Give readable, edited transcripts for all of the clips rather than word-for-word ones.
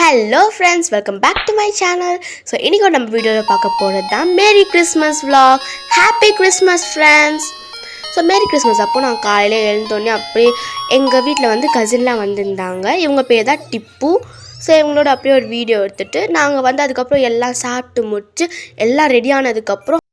Hello friends, welcome back to my channel. So இன்னைக்கு நம்ம வீடியோல பார்க்க போறது தான் Merry Christmas vlog. Happy Christmas friends. So merry Christmas அப்போ நான் காலையில் எழுந்தோடனே அப்படியே எங்கள் வீட்டில் வந்து கசின்லாம் வந்திருந்தாங்க. இவங்க பேர் தான் டிப்பு. ஸோ இவங்களோட அப்படியே ஒரு வீடியோ எடுத்துகிட்டு நாங்கள் வந்து அதுக்கப்புறம் எல்லாம் சாப்பிட்டு முடிச்சு எல்லாம் ரெடி ஆனதுக்கப்புறம்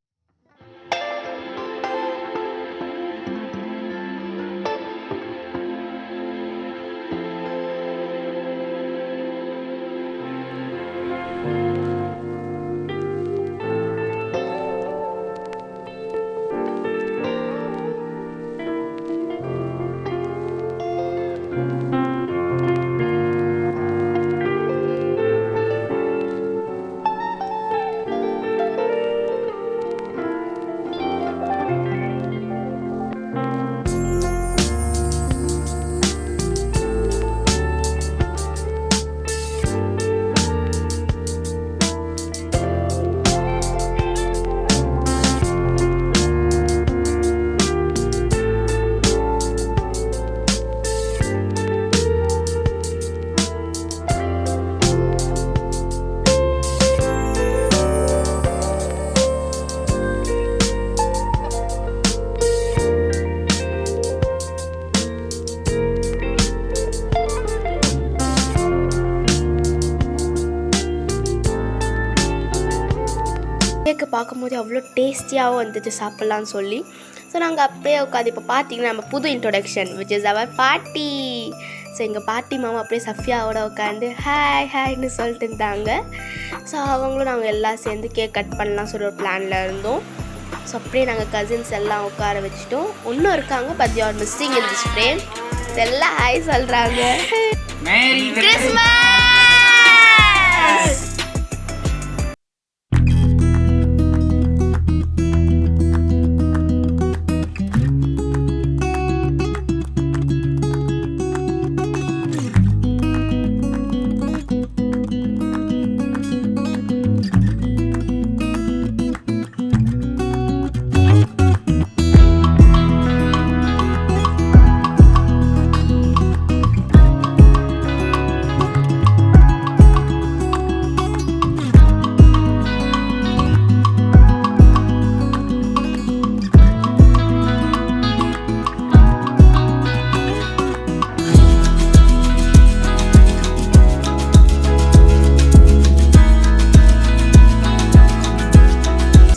கேக்கு பார்க்கும்போது அவ்வளோ டேஸ்டியாகவும் வந்துச்சு சாப்பிட்லான்னு சொல்லி. ஸோ நாங்கள் அப்படியே உட்காந்து இப்போ பார்த்தீங்கன்னா நம்ம புது இன்ட்ரொடக்ஷன் விச் இஸ் அவர் பாட்டி. ஸோ எங்கள் பாட்டி மாமா அப்படியே சஃபியாவோட உட்காந்து ஹாய்னு சொல்லிட்டு இருந்தாங்க. ஸோ அவங்களும் நாங்கள் எல்லாம் சேர்ந்து கேக் கட் பண்ணலாம் சொல்லி ஒரு பிளானில் இருந்தோம். ஸோ அப்படியே நாங்கள் கசின்ஸ் எல்லாம் உட்கார வச்சுட்டோம். இன்னும் இருக்காங்க but you are missing in this frame. எல்லாம் ஹாய் சொல்கிறாங்க. Merry Christmas.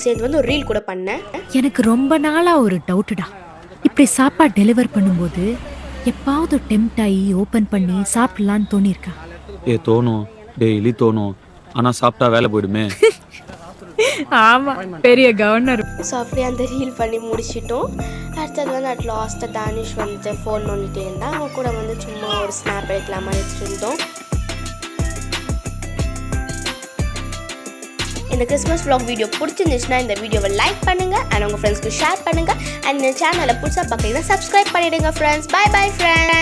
சேர்ந்து வந்து ஒரு ரீல் கூட பண்ணேன். எனக்கு ரொம்ப நாளா ஒரு டவுட்டுடா. இப்படி சாப்பாடு டெலிவர் பண்ணும்போது எப்பாவது டெம்ப்ட் ஆகி ஓப்பன் பண்ணி சாப்பிடலான்னு தோணிருக்கா? தோணும், டெய்லி தோணும். ஆனா சாப்பிட்டா வேலை போயிடுமே. ஆமா, பெரிய கவர்னர். ஸோ அப்படியே அந்த ரீல் பண்ணி முடிச்சிட்டோம். அடுத்தது வந்து அட் லாஸ்ட்டாக தானிஷ் வந்து ஃபோன் நோண்டிகிட்டே இருந்தால் அவங்க கூட வந்து சும்மா ஒரு ஸ்னாப் எடுக்கலாமா வச்சுருந்தோம். இந்த கிறிஸ்மஸ் vlog வீடியோ பிடிச்சிருந்துச்சுன்னா இந்த வீடியோவை லைக் பண்ணுங்கள் அண்ட் உங்கள் ஃப்ரெண்ட்ஸ்க்கு ஷேர் பண்ணுங்கள் அண்ட் இந்த சேனலை புதுசாக பார்க்குறீங்கன்னா சப்ஸ்கிரைப் பண்ணிவிடுங்க ஃப்ரெண்ட்ஸ். Bye friends.